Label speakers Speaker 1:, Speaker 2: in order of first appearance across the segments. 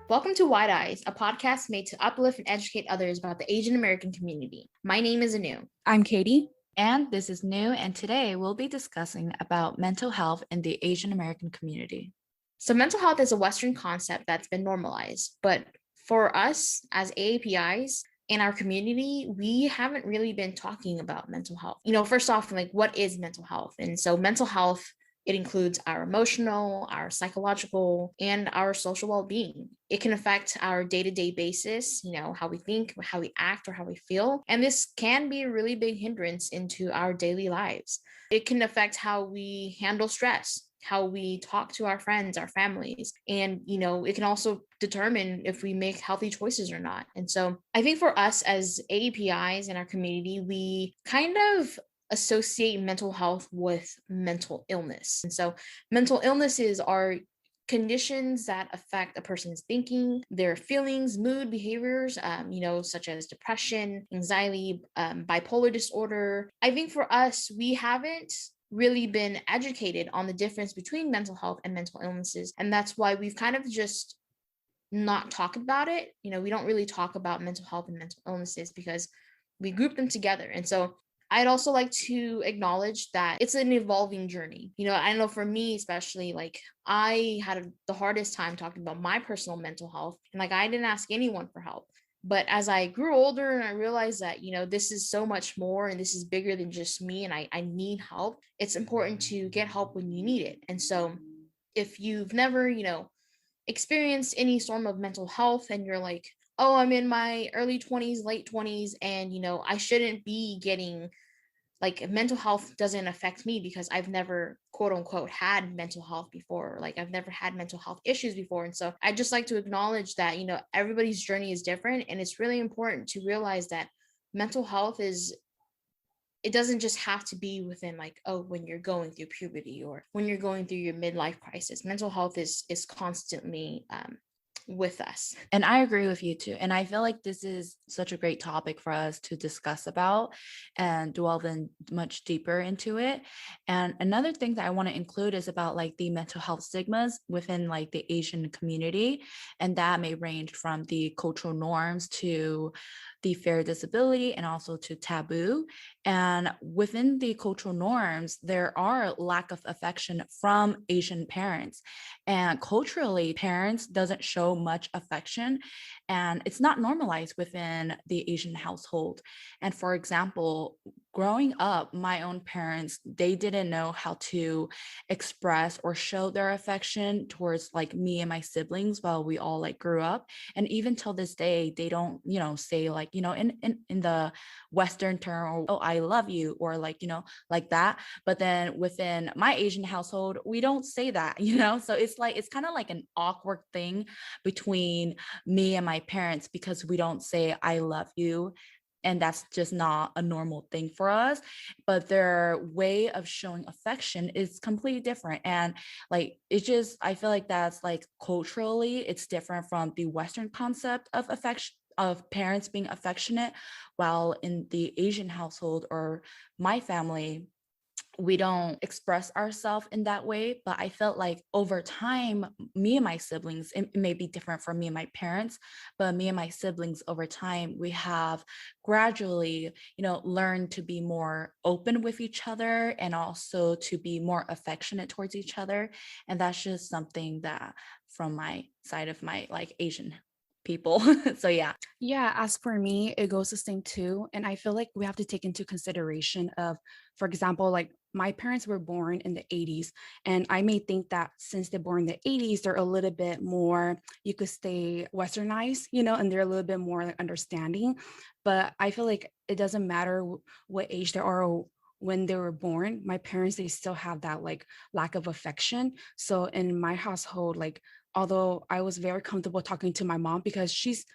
Speaker 1: Welcome to Wide Eyes, a podcast made to uplift and educate others about the Asian American community. My name is Anu.
Speaker 2: I'm Katie.
Speaker 3: And this is New, and today we'll be discussing about mental health in the Asian American community.
Speaker 1: So mental health is a Western concept that's been normalized, but for us as AAPIs in our community, we haven't really been talking about mental health. First off, what is mental health? And so mental health, it includes our emotional, our psychological, and our social well-being. It can affect our day-to-day basis, how we think, how we act, or how we feel. And this can be a really big hindrance into our daily lives. It can affect how we handle stress, how we talk to our friends, our families. And, it can also determine if we make healthy choices or not. And so I think for us as AAPIs in our community, we kind of associate mental health with mental illness. And so mental illnesses are conditions that affect a person's thinking, their feelings, mood, behaviors, such as depression, anxiety, bipolar disorder. I think for us, we haven't really been educated on the difference between mental health and mental illnesses. And that's why we've kind of just not talked about it. We don't really talk about mental health and mental illnesses because we group them together. And so I'd also like to acknowledge that it's an evolving journey. I know for me, especially, I had the hardest time talking about my personal mental health. And I didn't ask anyone for help. But as I grew older and I realized that, this is so much more and this is bigger than just me and I need help, it's important to get help when you need it. And so if you've never, experienced any form of mental health and you're like, oh, I'm in my early 20s, late 20s, and, I shouldn't be getting, mental health doesn't affect me because I've never, quote unquote, had mental health before. I've never had mental health issues before. And so I just like to acknowledge that, everybody's journey is different. And it's really important to realize that mental health it doesn't just have to be within when you're going through puberty or when you're going through your midlife crisis. Mental health is constantly with us.
Speaker 3: And I agree with you too. And I feel like this is such a great topic for us to discuss about and delve in much deeper into it. And another thing that I want to include is about the mental health stigmas within the Asian community. And that may range from the cultural norms to the fair disability and also to taboo. And within the cultural norms, there are lack of affection from Asian parents. And culturally, parents doesn't show much affection and it's not normalized within the Asian household. And for example, growing up, my own parents, they didn't know how to express or show their affection towards me and my siblings while we all grew up. And even till this day, they don't, say in the Western term, or, oh, I love you, or like that. But then within my Asian household, we don't say that, so it's kind of like an awkward thing between me and my parents because we don't say I love you. And that's just not a normal thing for us. But their way of showing affection is completely different. And it's just, I feel like that's culturally, it's different from the Western concept of affection, of parents being affectionate, while in the Asian household or my family, we don't express ourselves in that way. But I felt like over time, me and my siblings, it may be different from me and my parents, but me and my siblings over time, we have gradually, learned to be more open with each other and also to be more affectionate towards each other. And that's just something that from my side of my Asian people. So yeah.
Speaker 2: As for me, it goes the same too. And I feel like we have to take into consideration of, for example, my parents were born in the 80s. And I may think that since they're born in the 80s, they're a little bit more, you could say westernized, and they're a little bit more understanding. But I feel like it doesn't matter what age they are or when they were born, my parents, they still have that lack of affection. So in my household, although I was very comfortable talking to my mom because she's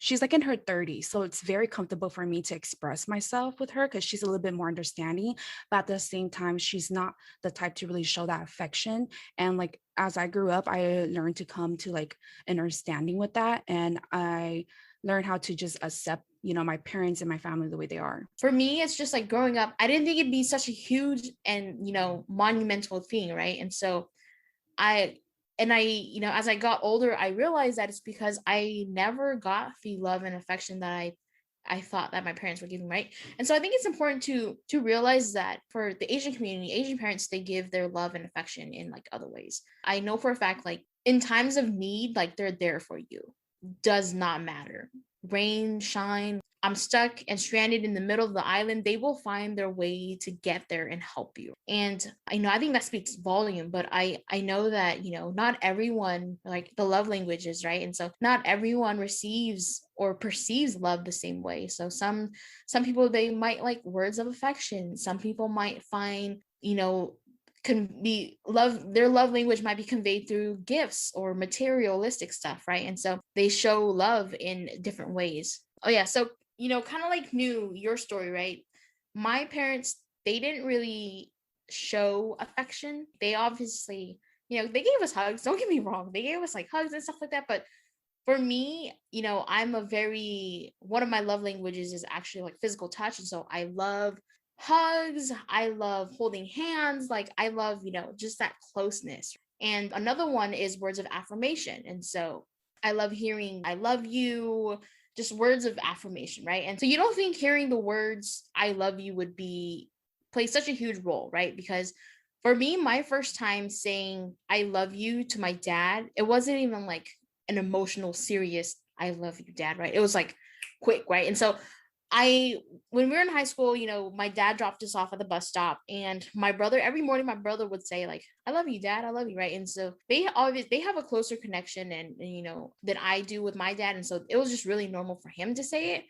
Speaker 2: in her 30s, so it's very comfortable for me to express myself with her because she's a little bit more understanding, but at the same time she's not the type to really show that affection. And as I grew up, I learned to come to an understanding with that, and I learned how to just accept my parents and my family the way they are.
Speaker 1: For me, it's just growing up, I didn't think it'd be such a huge and monumental thing, right? And so I And as I got older, I realized that it's because I never got the love and affection that I thought that my parents were giving, right? And so I think it's important to realize that for the Asian community, Asian parents, they give their love and affection in like other ways. I know for a fact, like in times of need, like they're there for you. Does not matter. Rain, shine, I'm stuck and stranded in the middle of the island, they will find their way to get there and help you. And I think that speaks volume, but I know that, not everyone, like the love languages, right? And so not everyone receives or perceives love the same way. So some people, they might like words of affection. Some people might find, can be love, their love language might be conveyed through gifts or materialistic stuff, right? And so they show love in different ways. Oh yeah, so kind of like your story, right? My parents, they didn't really show affection. They obviously, they gave us hugs, don't get me wrong, they gave us like hugs and stuff like that, but for me, one of my love languages is actually like physical touch, and so I love hugs, I love holding hands, like I love, just that closeness. And another one is words of affirmation. And so I love hearing I love you, just words of affirmation, right? And so you don't think hearing the words I love you would be play such a huge role, right? Because for me, my first time saying I love you to my dad, it wasn't even like an emotional, serious I love you, dad, right? It was like quick, right? And so when we were in high school, my dad dropped us off at the bus stop, and every morning, my brother would say like, I love you, dad, I love you, right? And so they have a closer connection and than I do with my dad. And so it was just really normal for him to say it.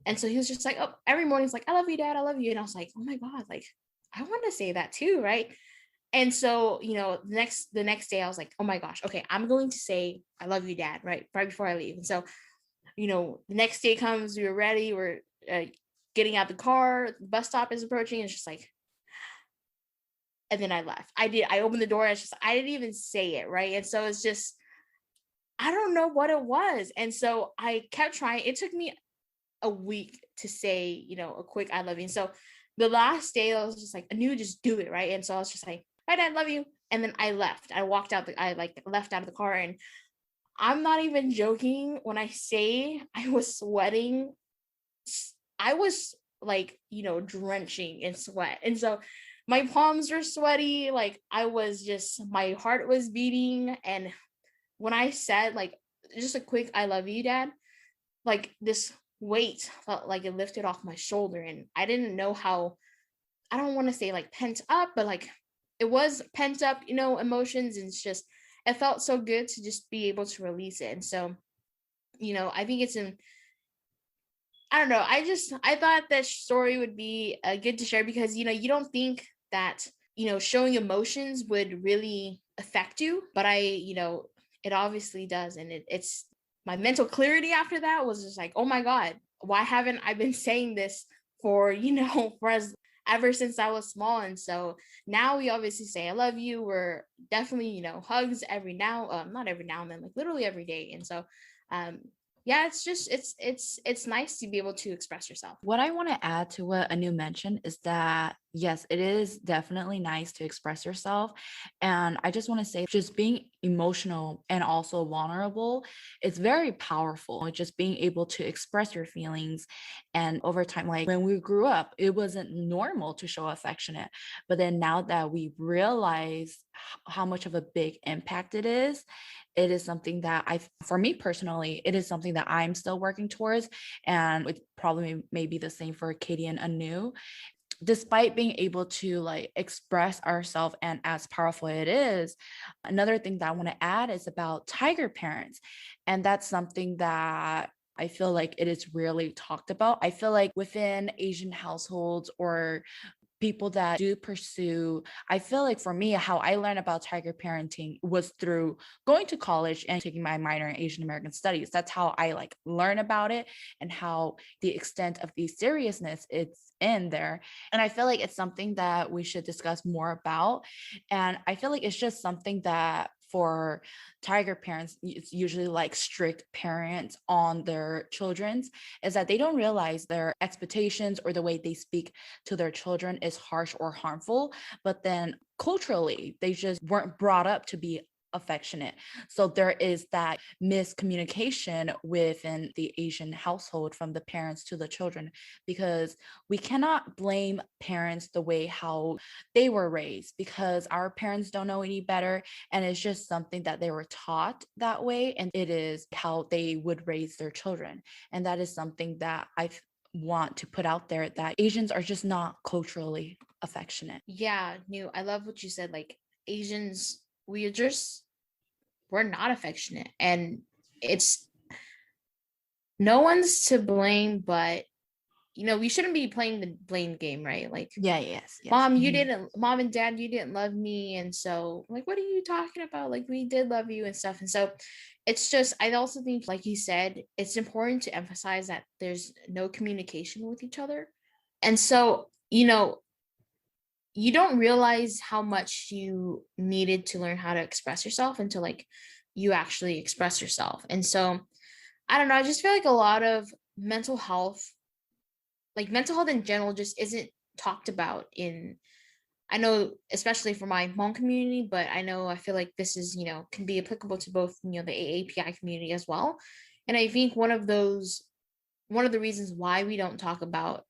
Speaker 1: And so he was just like, oh, every morning he's like, I love you, dad, I love you. And I was like, oh my God, like I want to say that too, right? And so, the next day I was like, oh my gosh, okay, I'm going to say I love you, dad, right before I leave. And so, the next day comes, we were ready, we're getting out the car, the bus stop is approaching, and it's just like, and then I left. I opened the door, and it's just, I didn't even say it, right? And so it's just, I don't know what it was. And so I kept trying. It took me a week to say, a quick I love you. And so the last day I was just like, I knew, just do it, right? And so I was just like, bye, dad, love you. And then I left. I walked out. I like left out of the car, and I'm not even joking when I say I was sweating. I was like, drenching in sweat. And so my palms were sweaty. Like my heart was beating. And when I said like, just a quick, I love you, dad, like this weight felt like it lifted off my shoulder. And I didn't know how, I don't want to say like pent up, but like it was pent up, emotions. And it's just, it felt so good to just be able to release it. And so, I think I don't know. I thought that story would be good to share because, you don't think that, showing emotions would really affect you, but it obviously does. And it's my mental clarity after that was just like, oh my God, why haven't I been saying this for, ever since I was small? And so now we obviously say, I love you. We're definitely, hugs not every now and then, like literally every day. And so, yeah, it's just it's nice to be able to express yourself.
Speaker 3: What I want to add to what Anu mentioned is that yes, it is definitely nice to express yourself. And I just want to say, just being emotional and also vulnerable, it's very powerful. Just being able to express your feelings. And over time, like when we grew up, it wasn't normal to show affectionate. But then now that we realize how much of a big impact it is something that for me personally, it is something that I'm still working towards. And it probably may be the same for Katie and Anu. Despite being able to like express ourselves and as powerful it is, another thing that I want to add is about tiger parents. And that's something that I feel like it is rarely talked about. I feel like within Asian households or people that do pursue, I feel like for me, how I learned about tiger parenting was through going to college and taking my minor in Asian American studies. That's how I like learn about it and how the extent of the seriousness it's in there. And I feel like it's something that we should discuss more about. And I feel like it's just something that for tiger parents, it's usually like strict parents on their children's, is that they don't realize their expectations or the way they speak to their children is harsh or harmful. But then culturally, they just weren't brought up to be affectionate. So there is that miscommunication within the Asian household from the parents to the children, because we cannot blame parents the way how they were raised, because our parents don't know any better, and it's just something that they were taught that way, and it is how they would raise their children. And that is something that I want to put out there, that Asians are just not culturally affectionate.
Speaker 1: Yeah, New, I love what you said. Like Asians, we're not affectionate, and it's no one's to blame, but we shouldn't be playing the blame game, right? Like,
Speaker 3: Yeah, yes.
Speaker 1: mom and dad, you didn't love me, and so like, what are you talking about? Like, we did love you and stuff. And so it's just, I also think, like you said, it's important to emphasize that there's no communication with each other. And so you don't realize how much you needed to learn how to express yourself until like you actually express yourself. And so I don't know, I just feel like a lot of mental health, like mental health in general, just isn't talked about in, I know, especially for my Hmong community, but I feel like this is, can be applicable to both, the AAPI community as well. And I think one of the reasons why we don't talk about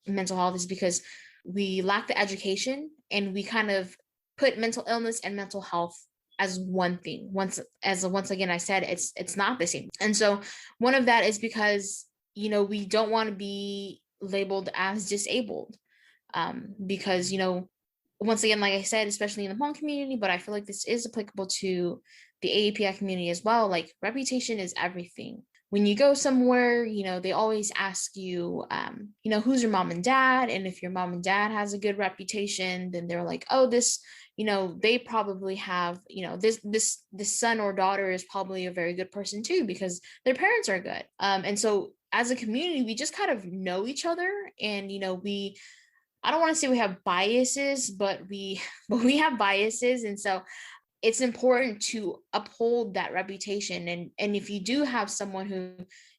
Speaker 1: mental health is because we lack the education, and we kind of put mental illness and mental health as one thing. Once again I said, it's not the same. And so one of that is because we don't want to be labeled as disabled, because once again, like I said, especially in the Hmong community, but I feel like this is applicable to the AAPI community as well. Like, reputation is everything. When you go somewhere, they always ask you, who's your mom and dad? And if your mom and dad has a good reputation, then they're like, oh, this, they probably have, this son or daughter is probably a very good person too, because their parents are good. And so as a community, we just kind of know each other, and I don't want to say we have biases, but we have biases. And so it's important to uphold that reputation. And if you do have someone who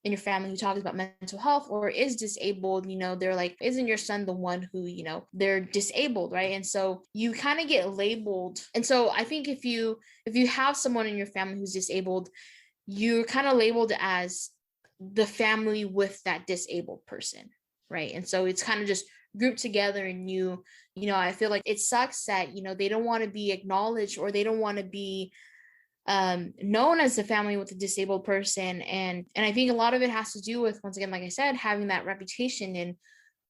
Speaker 1: in your family who talks about mental health or is disabled, they're like, isn't your son the one who, they're disabled, right? And so you kind of get labeled. And so I think if you have someone in your family who's disabled, you're kind of labeled as the family with that disabled person, right? And so it's kind of just grouped together, and I feel like it sucks that they don't want to be acknowledged, or they don't want to be known as the family with a disabled person. And I think a lot of it has to do with, once again, like I said, having that reputation and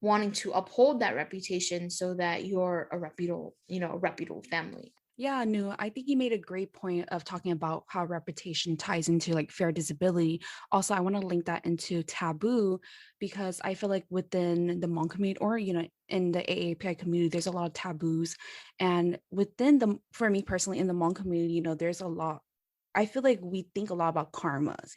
Speaker 1: wanting to uphold that reputation so that you're a reputable family.
Speaker 2: Yeah, no, I think you made a great point of talking about how reputation ties into like fair disability. Also, I want to link that into taboo, because I feel like within the Hmong community, or, in the AAPI community, there's a lot of taboos. And for me personally, in the Hmong community, there's a lot. I feel like we think a lot about karmas,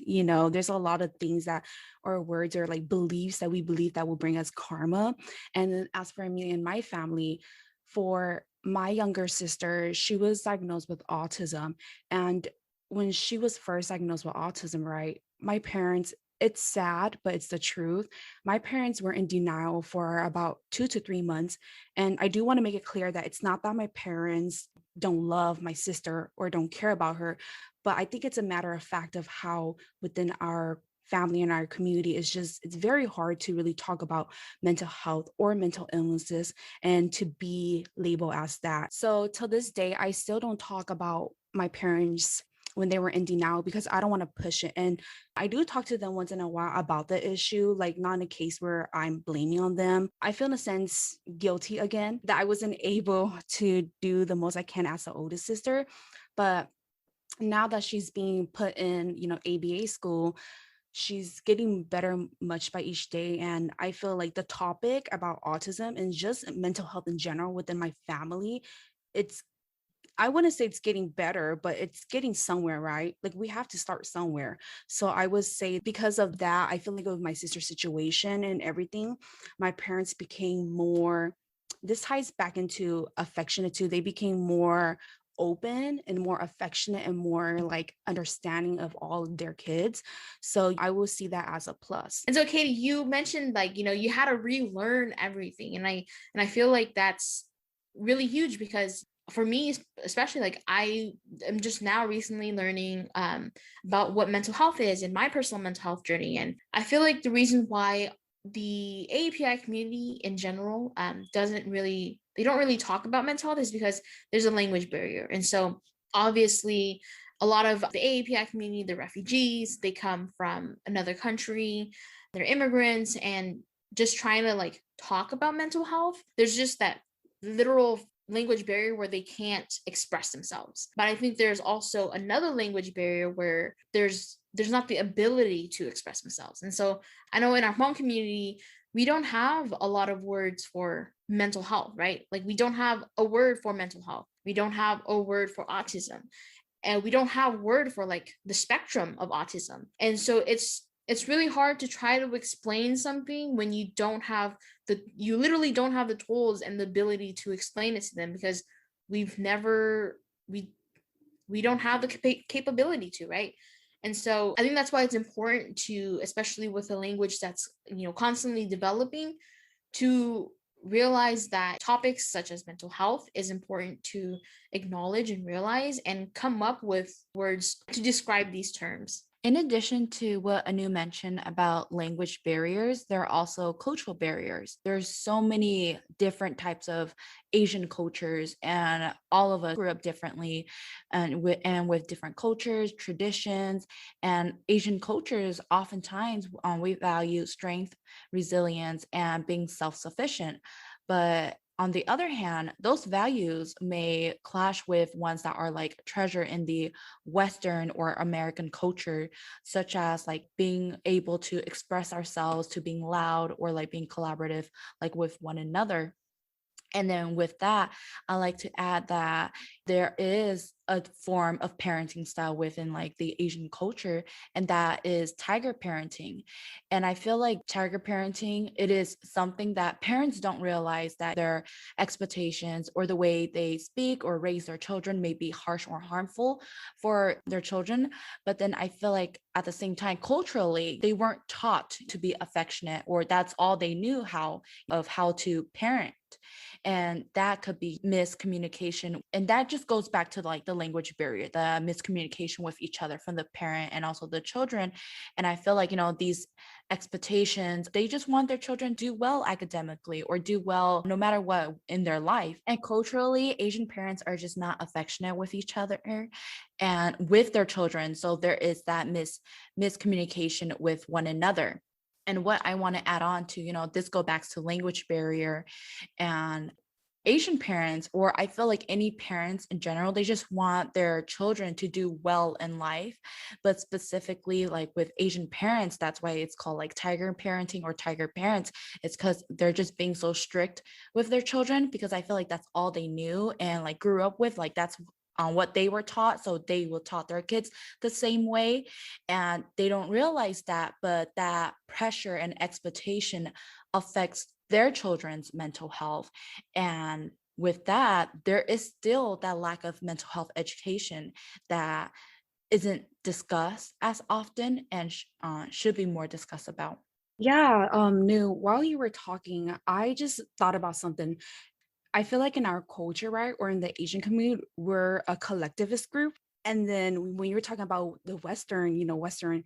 Speaker 2: there's a lot of things that, or words, or like beliefs that we believe that will bring us karma. And then as for me and my family, for my younger sister, she was diagnosed with autism. And when she was first diagnosed with autism, right, my parents, it's sad, but it's the truth. My parents were in denial for about 2 to 3 months. And I do want to make it clear that it's not that my parents don't love my sister or don't care about her, but I think it's a matter of fact of how within our family and our community, it's very hard to really talk about mental health or mental illnesses and to be labeled as that. So till this day, I still don't talk about my parents when they were in denial, because I don't want to push it. And I do talk to them once in a while about the issue, like not in a case where I'm blaming on them. I feel in a sense guilty again that I wasn't able to do the most I can as the oldest sister. But now that she's being put in, ABA school, she's getting better much by each day. And I feel like the topic about autism and just mental health in general within my family, I wouldn't say it's getting better, but it's getting somewhere, right? Like we have to start somewhere. So I would say because of that, I feel like with my sister's situation and everything, my parents became more, this ties back into affectionate too. They became more open and more affectionate and more like understanding of all of their kids. So I will see that as a plus.
Speaker 1: And so Katie, you mentioned like, you had to relearn everything. And I feel like that's really huge, because for me, especially, like, I am just now recently learning about what mental health is in my personal mental health journey. And I feel like the reason why the AAPI community in general they don't really talk about mental health is because there's a language barrier. And so obviously a lot of the AAPI community, the refugees, they come from another country, they're immigrants, and just trying to like talk about mental health, there's just that literal language barrier where they can't express themselves. But I think there's also another language barrier where there's not the ability to express themselves. And so I know in our Hmong community, we don't have a lot of words for mental health, right? Like, we don't have a word for mental health. We don't have a word for autism. And we don't have word for like the spectrum of autism. And so it's really hard to try to explain something when you literally don't have the tools and the ability to explain it to them, because we've never we don't have the capability to, right? And so I think that's why it's important to, especially with a language that's, constantly developing, to realize that topics such as mental health is important to acknowledge and realize, and come up with words to describe these terms.
Speaker 3: In addition to what Anu mentioned about language barriers, there are also cultural barriers. There's so many different types of Asian cultures, and all of us grew up differently, and with different cultures, traditions. And Asian cultures, oftentimes, we value strength, resilience, and being self-sufficient. But on the other hand, those values may clash with ones that are like treasured in the Western or American culture, such as like being able to express ourselves, to being loud, or like being collaborative, like with one another. And then with that, I like to add that there is a form of parenting style within like the Asian culture, and that is tiger parenting. And I feel like tiger parenting, it is something that parents don't realize, that their expectations or the way they speak or raise their children may be harsh or harmful for their children. But then I feel like at the same time, culturally, they weren't taught to be affectionate, or that's all they knew how to parent. And that could be miscommunication, and that just goes back to like the language barrier, the miscommunication with each other from the parent and also the children. And I feel like, these expectations, they just want their children to do well academically, or do well no matter what in their life. And culturally, Asian parents are just not affectionate with each other and with their children, so there is that miscommunication with one another. And what I want to add on to, this go back to language barrier and Asian parents, or I feel like any parents in general, they just want their children to do well in life. But specifically, like with Asian parents, that's why it's called like tiger parenting or tiger parents. It's because they're just being so strict with their children, because I feel like that's all they knew and like grew up with. Like that's on what they were taught. So they will taught their kids the same way. And they don't realize that, but that pressure and expectation affects their children's mental health. And with that, there is still that lack of mental health education that isn't discussed as often, and should be more discussed about.
Speaker 2: Yeah, Nu, while you were talking, I just thought about something. I feel like in our culture, right, or in the Asian community, we're a collectivist group. And then when you were talking about the Western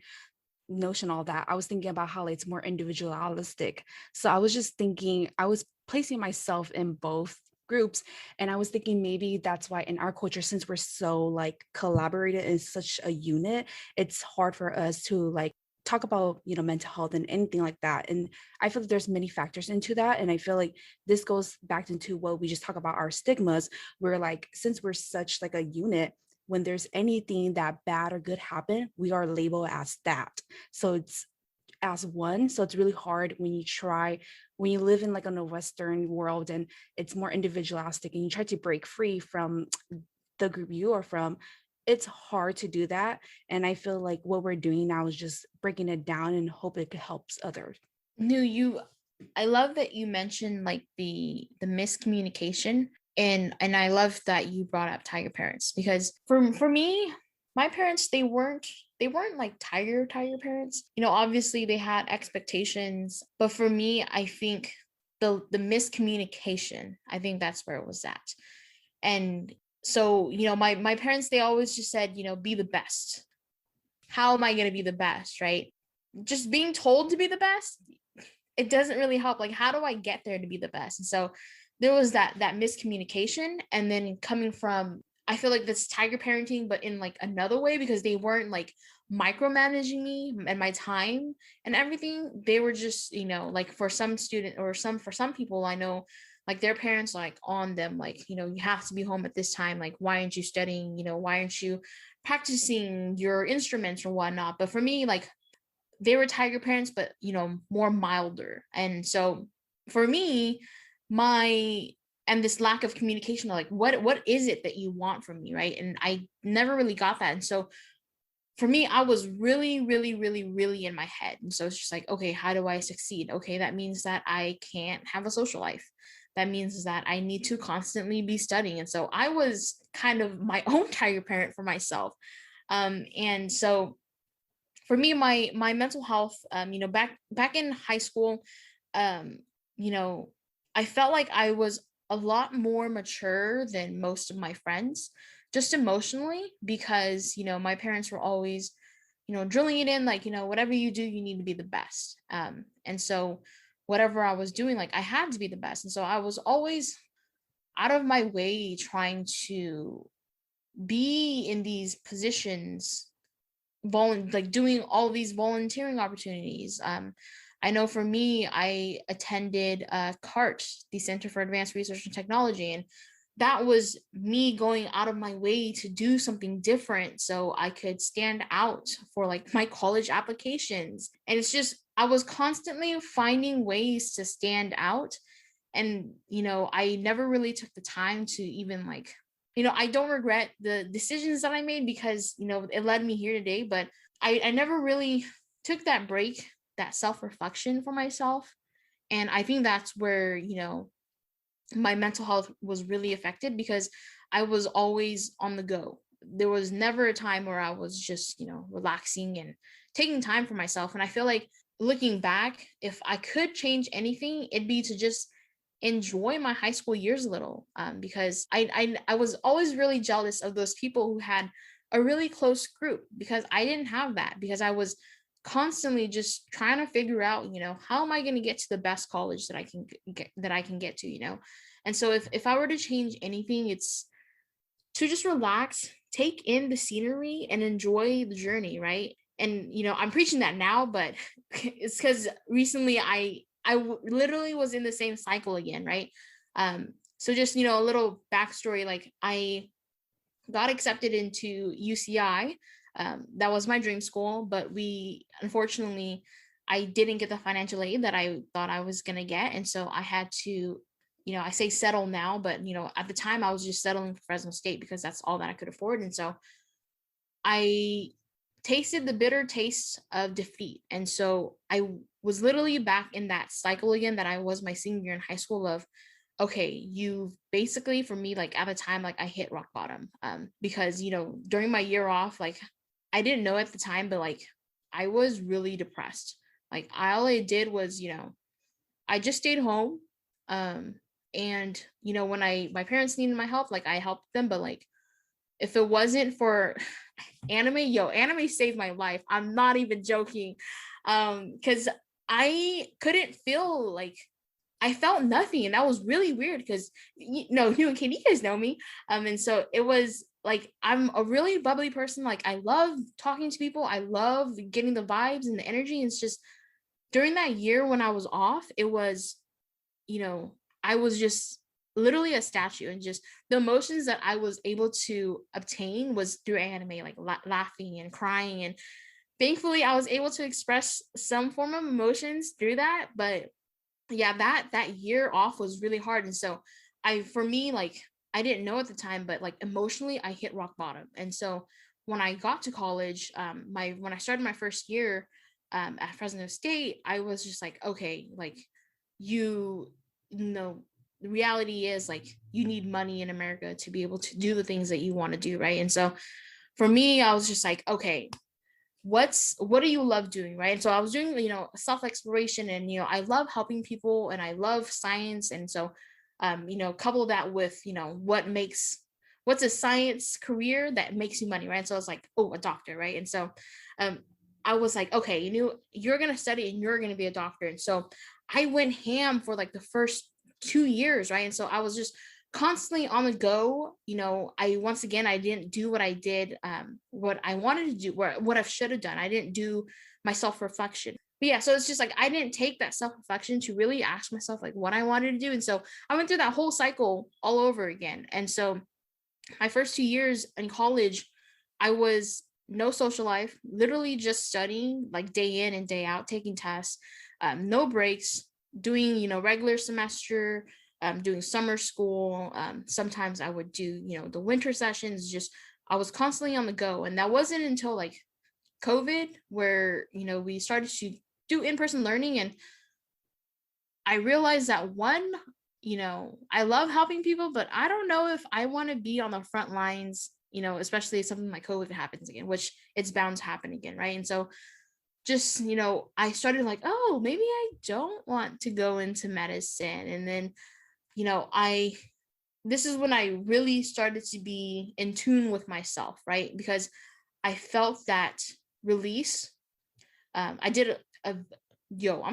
Speaker 2: notion, all that, I was thinking about how it's more individualistic. So I was just thinking, I was placing myself in both groups, and I was thinking maybe that's why in our culture, since we're so like collaborated in such a unit, it's hard for us to like talk about mental health and anything like that. And I feel like there's many factors into that, and I feel like this goes back into what we just talk about, our stigmas. We're like, since we're such like a unit, when there's anything that bad or good happen, we are labeled as that. So it's as one. So it's really hard when you live in like in a Western world, and it's more individualistic, and you try to break free from the group you are from. It's hard to do that. And I feel like what we're doing now is just breaking it down and hope it helps others.
Speaker 1: No, I love that you mentioned like the miscommunication, and I love that you brought up tiger parents, because for me, my parents, they weren't like tiger parents. Obviously they had expectations, but for me, I think the miscommunication, I think that's where it was at. And so, my parents, they always just said, be the best. How am I going to be the best, right? Just being told to be the best, it doesn't really help. Like, how do I get there to be the best? And so there was that miscommunication. And then coming from, I feel like this tiger parenting, but in like another way, because they weren't like micromanaging me and my time and everything. They were just, like for some student or for some people I know, like their parents like on them, like, you have to be home at this time. Like, why aren't you studying? Why aren't you practicing your instruments or whatnot? But for me, like, they were tiger parents, but more milder. And so for me, and this lack of communication, like what is it that you want from me, right? And I never really got that. And so for me, I was really, really, really, really in my head. And so it's just like, okay, how do I succeed? Okay, that means that I can't have a social life. That means that I need to constantly be studying. And so I was kind of my own tiger parent for myself. And so for me, my mental health, back in high school, um, I felt like I was a lot more mature than most of my friends, just emotionally, because my parents were always, drilling it in, like, whatever you do, you need to be the best. And so whatever I was doing, like, I had to be the best. And so I was always out of my way trying to be in these positions, like doing all these volunteering opportunities. I know for me, I attended CART, the Center for Advanced Research and Technology, and that was me going out of my way to do something different so I could stand out for like my college applications. And it's just, I was constantly finding ways to stand out. And I never really took the time to even like, I don't regret the decisions that I made, because it led me here today. But I never really took that break, that self-reflection for myself. And I think that's where my mental health was really affected, because I was always on the go. There was never a time where I was just relaxing and taking time for myself. And I feel like, looking back, if I could change anything, it'd be to just enjoy my high school years a little, because I was always really jealous of those people who had a really close group, because I didn't have that, because I was constantly just trying to figure out, how am I going to get to the best college that I can get to. And so if I were to change anything, it's to just relax, take in the scenery, and enjoy the journey, right? And I'm preaching that now, but it's because recently literally was in the same cycle again, right? So just a little backstory, like I got accepted into UCI. That was my dream school, but unfortunately, I didn't get the financial aid that I thought I was gonna get, and so I had to, I say settle now, but at the time I was just settling for Fresno State because that's all that I could afford. And so I tasted the bitter taste of defeat. And so I was literally back in that cycle again that I was my senior year in high school of, okay, you basically, for me, like at the time, like I hit rock bottom. Because, during my year off, like I didn't know at the time, but like I was really depressed. Like all I did was, I just stayed home. And, when my parents needed my help, like I helped them, but like, if it wasn't for anime saved my life. I'm not even joking. Because I couldn't feel like, I felt nothing. And that was really weird, because you and Katie, you guys know me. And so it was like, I'm a really bubbly person. Like I love talking to people. I love getting the vibes and the energy. And it's just during that year when I was off, it was, I was just literally a statue, and just the emotions that I was able to obtain was through anime, like laughing and crying. And thankfully I was able to express some form of emotions through that. But yeah, that year off was really hard. And so for me, like I didn't know at the time, but like emotionally I hit rock bottom. And so when I got to college, when I started my first year at Fresno State, I was just like, okay, like you know the reality is like you need money in America to be able to do the things that you want to do, right? And so for me, I was just like, okay, what do you love doing, right? And so I was doing self-exploration, and I love helping people, and I love science. And so couple that with, what's a science career that makes you money, right? So I was like, oh, a doctor, right? And so I was like, okay, you're going to study and you're going to be a doctor. And so I went ham for like the first 2 years, right? And so I was just constantly on the go. I didn't do what I did, what I wanted to do, what I should have done. I didn't do my self-reflection. But yeah, so it's just like I didn't take that self-reflection to really ask myself like what I wanted to do. And so I went through that whole cycle all over again. And so my first 2 years in college, I was no social life, literally just studying like day in and day out, taking tests, no breaks, doing, regular semester, doing summer school. Sometimes I would do, the winter sessions, just I was constantly on the go. And that wasn't until like COVID where, we started to do in-person learning. And I realized that one, I love helping people, but I don't know if I want to be on the front lines, especially if something like COVID happens again, which it's bound to happen again, right? And so just, I started like, oh, maybe I don't want to go into medicine. And then, this is when I really started to be in tune with myself, right? Because I felt that release. I did I'm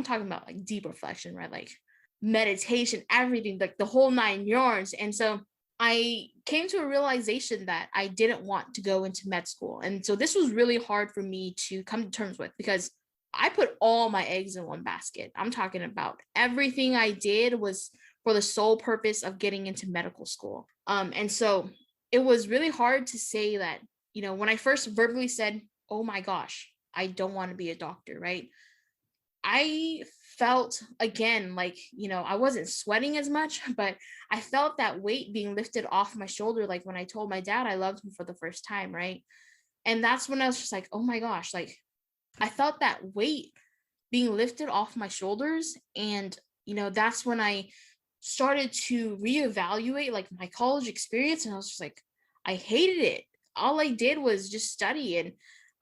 Speaker 1: talking about like deep reflection, right? Like meditation, everything, like the whole 9 yards. And so I came to a realization that I didn't want to go into med school. And so this was really hard for me to come to terms with because I put all my eggs in one basket. I'm talking about everything I did was for the sole purpose of getting into medical school. And so it was really hard to say that, when I first verbally said, oh my gosh, I don't want to be a doctor, right? I felt again like, I wasn't sweating as much, but I felt that weight being lifted off my shoulder, like when I told my dad I loved him for the first time, right? And that's when I was just like, oh my gosh, like I felt that weight being lifted off my shoulders. And, that's when I started to reevaluate like my college experience. And I was just like, I hated it. All I did was just study. And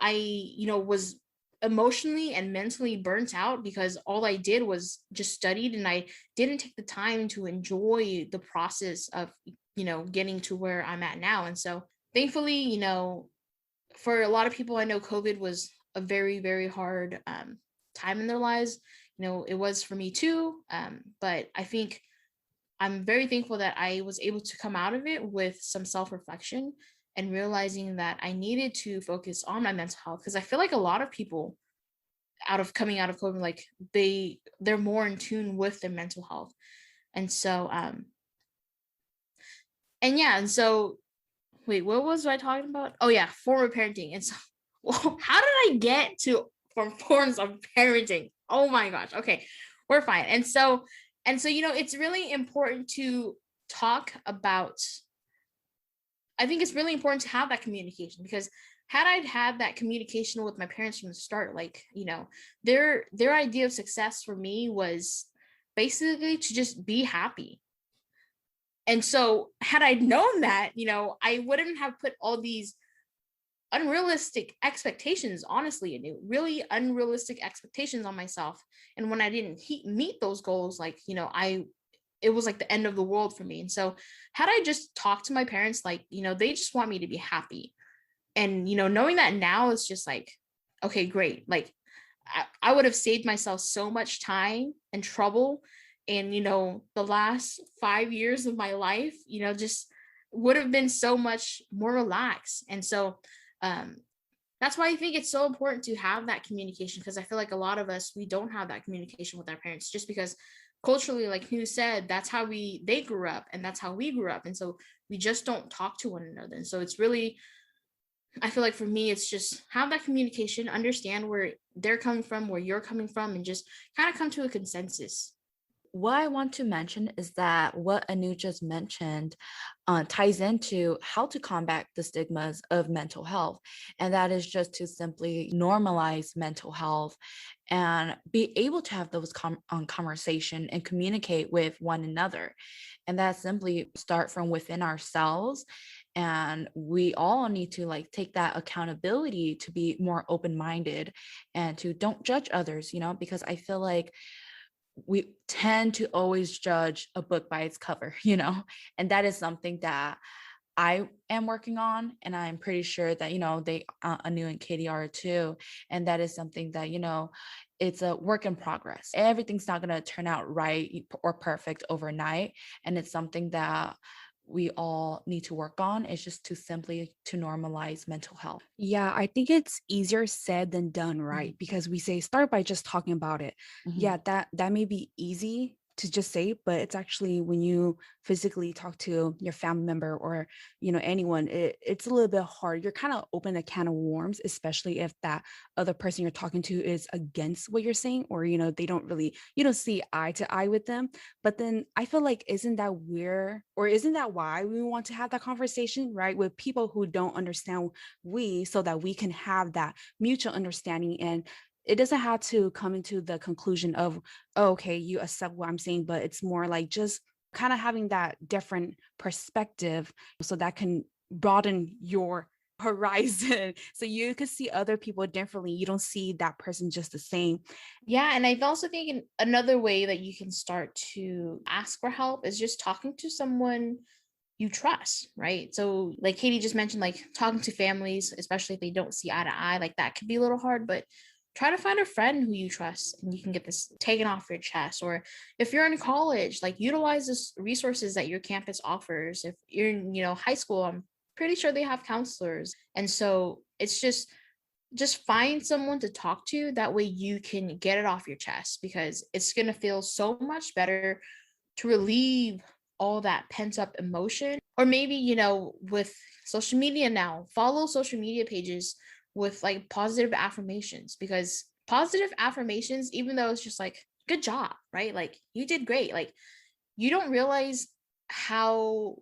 Speaker 1: I, was emotionally and mentally burnt out because all I did was just studied and I didn't take the time to enjoy the process of, getting to where I'm at now. And so thankfully, for a lot of people, I know COVID was a very, very hard time in their lives. It was for me too. But I think I'm very thankful that I was able to come out of it with some self-reflection and realizing that I needed to focus on my mental health, because I feel like a lot of people coming out of COVID, like they're more in tune with their mental health. And so and so wait, what was I talking about? Oh yeah, former parenting. And so well, how did I get to forms of parenting? Oh my gosh. Okay, we're fine. And so it's really important to talk about, I think it's really important to have that communication, because had I had that communication with my parents from the start, like, their idea of success for me was basically to just be happy. And so had I known that, I wouldn't have put all these unrealistic expectations, honestly, and really unrealistic expectations on myself. And when I didn't meet those goals, like, it was like the end of the world for me. And so had I just talked to my parents, like, they just want me to be happy. And, knowing that now, it's just like, okay, great. Like I would have saved myself so much time and trouble. And, the last 5 years of my life, just would have been so much more relaxed. And so that's why I think it's so important to have that communication, because I feel like a lot of us, we don't have that communication with our parents, just because culturally, like you said, that's how they grew up and that's how we grew up. And so we just don't talk to one another. And so it's really, I feel like for me, it's just have that communication, understand where they're coming from, where you're coming from, and just kind of come to a consensus.
Speaker 3: What I want to mention is that what Anu just mentioned ties into how to combat the stigmas of mental health. And that is just to simply normalize mental health and be able to have those conversation and communicate with one another. And that simply start from within ourselves. And we all need to like take that accountability to be more open-minded and to don't judge others, because I feel like we tend to always judge a book by its cover, you know, and that is something that I am working on, and I'm pretty sure that, you know, Anu and Katie are too. And that is something that, you know, it's a work in progress. Everything's not going to turn out right or perfect overnight. And it's something that we all need to work on. It's just to simply to normalize mental health.
Speaker 2: Yeah, I think it's easier said than done,
Speaker 3: Mhm,
Speaker 2: right? Because we say start by just talking about it.
Speaker 3: mhm.
Speaker 2: Yeah, that may be easy to just say, but it's actually when you physically talk to your family member or anyone, it's a little bit hard. You're kind of open a can of worms, especially if that other person you're talking to is against what you're saying, or they don't really you don't see eye to eye with them. But then I feel like isn't that weird, or isn't that why we want to have that conversation, right? With people who don't understand so that we can have that mutual understanding, and it doesn't have to come into the conclusion of, oh, okay, you accept what I'm saying, but it's more like just kind of having that different perspective so that can broaden your horizon so you can see other people differently. You don't see that person just the same.
Speaker 1: Yeah, and I also think another way that you can start to ask for help is just talking to someone you trust, right? So, like Katie just mentioned, like talking to families, especially if they don't see eye to eye, like that could be a little hard, but try to find a friend who you trust and you can get this taken off your chest. Or if you're in college, like utilize the resources that your campus offers. If you're in, high school, I'm pretty sure they have counselors. And so it's just find someone to talk to. That way you can get it off your chest, because it's going to feel so much better to relieve all that pent up emotion. Or maybe, with social media now, follow social media pages with like positive affirmations, because positive affirmations, even though it's just like, good job, right? Like, you did great. Like, you don't realize how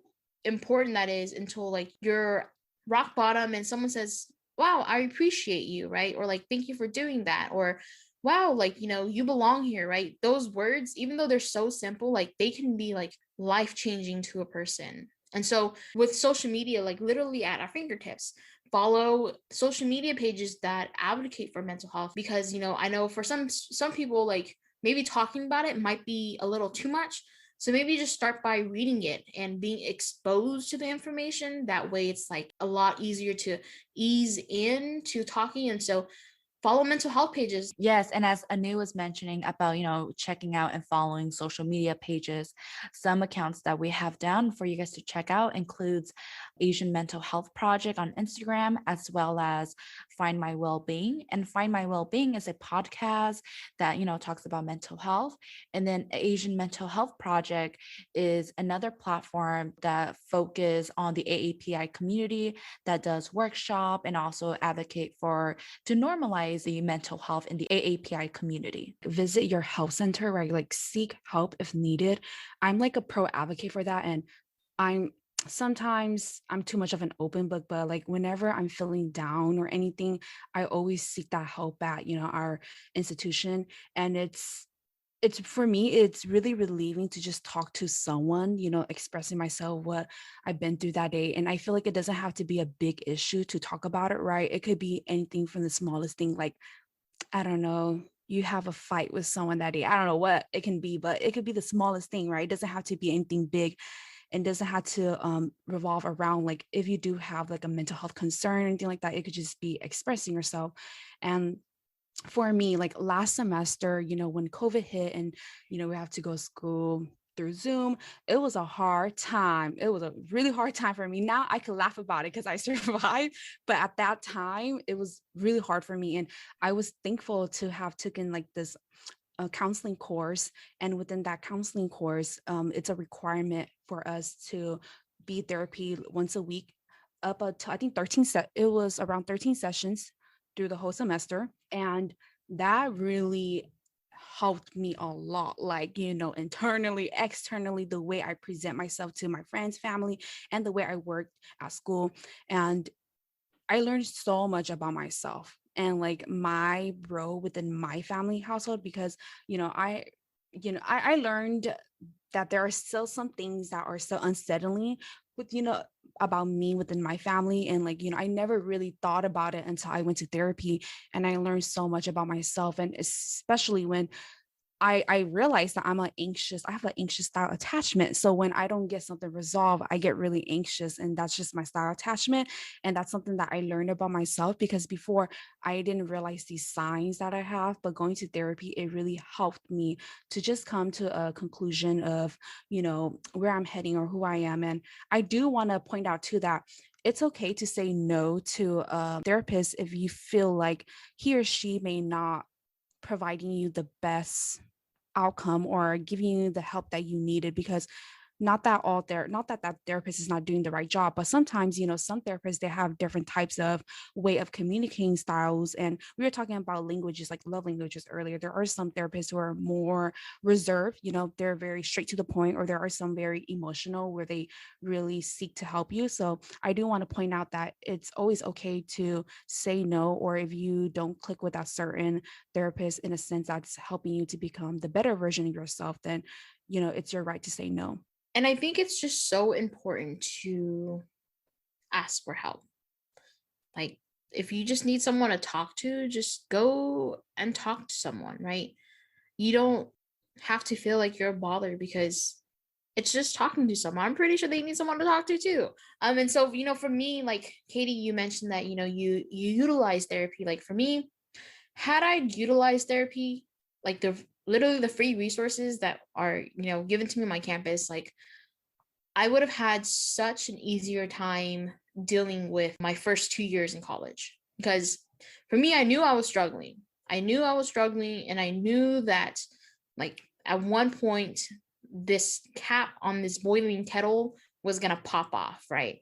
Speaker 1: important that is until like you're rock bottom and someone says, wow, I appreciate you, right? Or like, thank you for doing that. Or wow, like, you belong here, right? Those words, even though they're so simple, like they can be like life changing to a person. And so with social media, like literally at our fingertips, follow social media pages that advocate for mental health, because I know for some people, like maybe talking about it might be a little too much. So maybe just start by reading it and being exposed to the information. That way it's like a lot easier to ease into talking. And so follow mental health pages.
Speaker 3: Yes, and as Anu was mentioning about, you know, checking out and following social media pages, some accounts that we have down for you guys to check out includes Asian Mental Health Project on Instagram, as well as Find My Wellbeing. And Find My Wellbeing is a podcast that, you know, talks about mental health. And then Asian Mental Health Project is another platform that focus on the AAPI community that does workshop and also advocate for to normalize the mental health in the AAPI community.
Speaker 2: Visit your health center, right? Like seek help if needed. I'm like a pro advocate for that. And I'm sometimes I'm too much of an open book, but like whenever I'm feeling down or anything, I always seek that help at, our institution. And it's for me, it's really relieving to just talk to someone, expressing myself, what I've been through that day. And I feel like it doesn't have to be a big issue to talk about it, right? It could be anything from the smallest thing, like, I don't know, you have a fight with someone that day. I don't know what it can be, but it could be the smallest thing, right? It doesn't have to be anything big, and doesn't have to revolve around, like, if you do have like a mental health concern or anything like that, it could just be expressing yourself. And for me, like last semester, when COVID hit and, we have to go to school through Zoom, it was a hard time. It was a really hard time for me. Now I can laugh about it because I survived. But at that time, it was really hard for me. And I was thankful to have taken like this counseling course. And within that counseling course, it's a requirement for us to be therapy once a week, up to I think it was around 13 sessions through the whole semester. And that really helped me a lot, like, internally, externally, the way I present myself to my friends, family, and the way I worked at school. And I learned so much about myself and like my role within my family household, because, I learned that there are still some things that are still unsettling with, about me within my family. And like, I never really thought about it until I went to therapy, and I learned so much about myself. And especially when I realized that I have an anxious style attachment. So when I don't get something resolved, I get really anxious, and that's just my style attachment. And that's something that I learned about myself, because before I didn't realize these signs that I have, but going to therapy, it really helped me to just come to a conclusion of, where I'm heading or who I am. And I do want to point out too that it's okay to say no to a therapist if you feel like he or she may not providing you the best outcome or giving you the help that you needed. Because not that therapist is not doing the right job, but sometimes, some therapists, they have different types of way of communicating styles. And we were talking about languages, like love languages earlier. There are some therapists who are more reserved, they're very straight to the point, or there are some very emotional where they really seek to help you. So I do want to point out that it's always okay to say no, or if you don't click with that certain therapist in a sense that's helping you to become the better version of yourself, then it's your right to say no.
Speaker 1: And I think it's just so important to ask for help. Like, if you just need someone to talk to, just go and talk to someone, right? You don't have to feel like you're bothered because it's just talking to someone. I'm pretty sure they need someone to talk to too. And so, for me, like Katie, you mentioned that, you utilize therapy. Like for me, had I utilized therapy, like literally the free resources that are, given to me on my campus, like I would have had such an easier time dealing with my first 2 years in college. Because for me, I knew I was struggling. And I knew that, like, at one point, this cap on this boiling kettle was gonna pop off, right?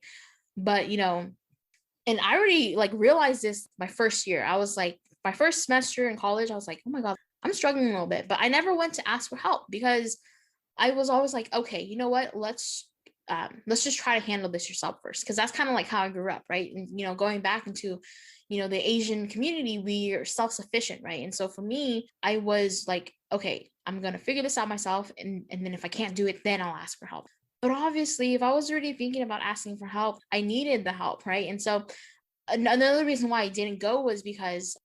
Speaker 1: But and I already like realized this my first year. I was like, my first semester in college, I was like, oh my God, I'm struggling a little bit. But I never went to ask for help because I was always like, okay, you know what? Let's just try to handle this yourself first, because that's kind of like how I grew up, right? And going back into the Asian community, we are self-sufficient, right? And so for me, I was like, okay, I'm gonna figure this out myself, and then if I can't do it, then I'll ask for help. But obviously, if I was already thinking about asking for help, I needed the help, right? And so another reason why I didn't go was because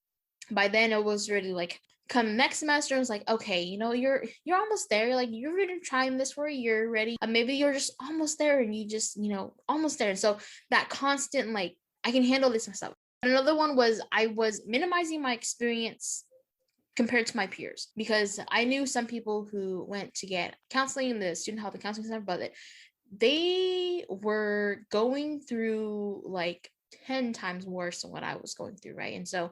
Speaker 1: by then it was already like, come next semester, I was like, okay, you're almost there. Like, you're really trying this for a year already. Maybe you're just almost there, and you just, almost there. And so that constant, like, I can handle this myself. Another one was I was minimizing my experience compared to my peers, because I knew some people who went to get counseling in the student health and counseling center, but they were going through like 10 times worse than what I was going through, right? And so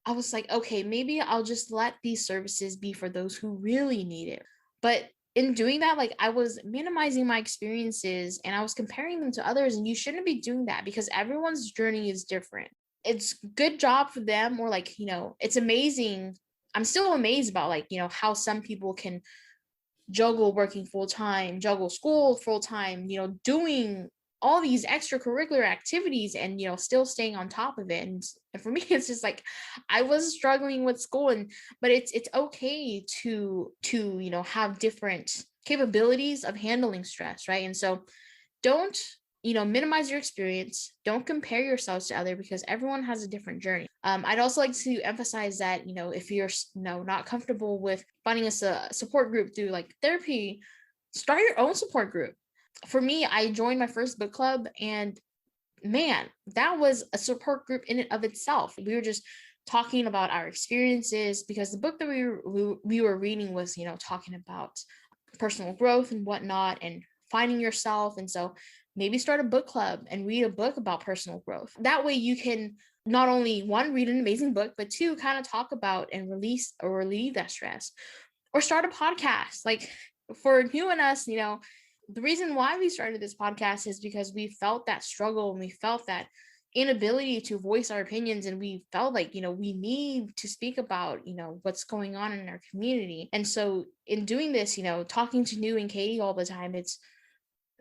Speaker 1: I was like, okay, maybe I'll just let these services be for those who really need it. But in doing that, like, I was minimizing my experiences and I was comparing them to others. And you shouldn't be doing that, because everyone's journey is different. It's good job for them, or like, it's amazing. I'm still amazed about, like, how some people can juggle working full time, juggle school full time, doing all these extracurricular activities and still staying on top of it. And for me, it's just like, I was struggling with school, but it's okay to have different capabilities of handling stress, right? And so don't minimize your experience. Don't compare yourselves to other, because everyone has a different journey. I'd also like to emphasize that if you're not comfortable with finding a support group through like therapy, start your own support group. For me, I joined my first book club, and man, that was a support group in and of itself. We were just talking about our experiences, because the book that we were reading was talking about personal growth and whatnot, and finding yourself. And so maybe start a book club and read a book about personal growth. That way you can not only, one, read an amazing book, but two, kind of talk about and release or relieve that stress. Or start a podcast. Like, for you and us, the reason why we started this podcast is because we felt that struggle, and we felt that inability to voice our opinions, and we felt like we need to speak about what's going on in our community. And so in doing this, talking to New and Katie all the time,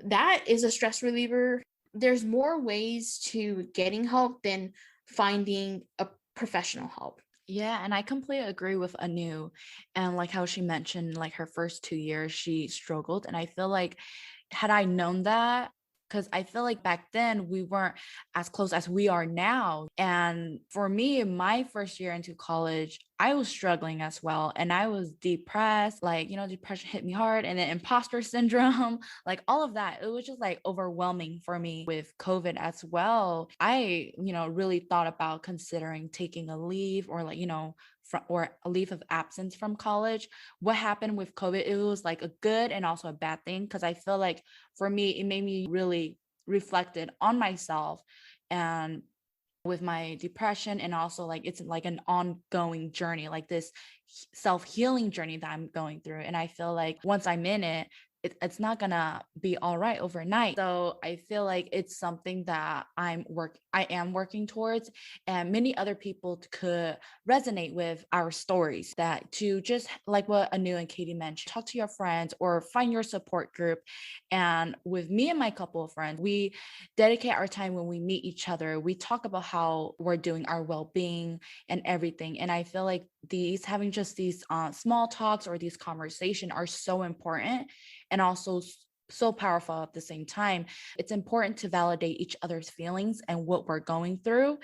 Speaker 1: that is a stress reliever. There's more ways to getting help than finding a professional help.
Speaker 3: Yeah, and I completely agree with Anu, and like how she mentioned, like her first 2 years she struggled, and I feel like had I known that because I feel like back then we weren't as close as we are now. And for me, my first year into college, I was struggling as well. And I was depressed, like, depression hit me hard, and then imposter syndrome, like all of that. It was just like overwhelming for me with COVID as well. I, really thought about considering taking a leave or or a leave of absence from college. What happened with COVID, it was like a good and also a bad thing, because I feel like for me, it made me really reflected on myself and with my depression, and also like it's like an ongoing journey, like this self-healing journey that I'm going through. And I feel like once I'm in it, it's not gonna be all right overnight. So I feel like it's something that I am working towards, and many other people could resonate with our stories, that to just like what Anu and Katie mentioned, talk to your friends or find your support group. And with me and my couple of friends, we dedicate our time when we meet each other. We talk about how we're doing, our well-being and everything. And I feel like having just these small talks or these conversations are so important, and also so powerful at the same time. It's important to validate each other's feelings and what we're going through.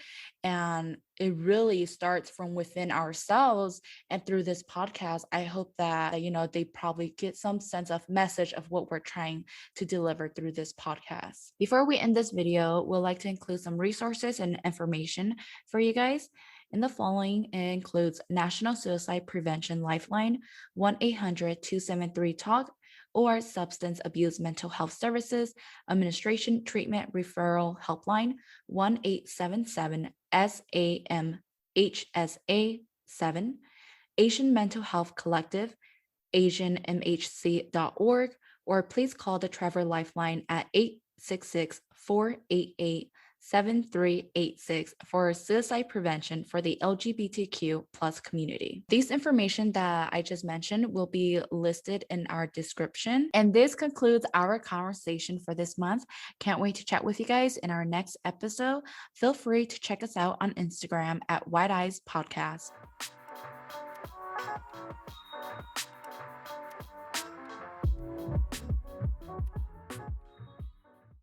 Speaker 3: And it really starts from within ourselves. And through this podcast, I hope that, they probably get some sense of message of what we're trying to deliver through this podcast. Before we end this video, we'd like to include some resources and information for you guys. In the following, it includes National Suicide Prevention Lifeline, 1-800-273-TALK, or Substance Abuse Mental Health Services Administration Treatment Referral Helpline, 1-877-SAM-HSA-7, Asian Mental Health Collective, asianmhc.org, or please call the Trevor Lifeline at 866-488-7386 for suicide prevention for the LGBTQ plus community. These information that I just mentioned will be listed in our description. And this concludes our conversation for this month. Can't wait to chat with you guys in our next episode. Feel free to check us out on Instagram at White Eyes Podcast.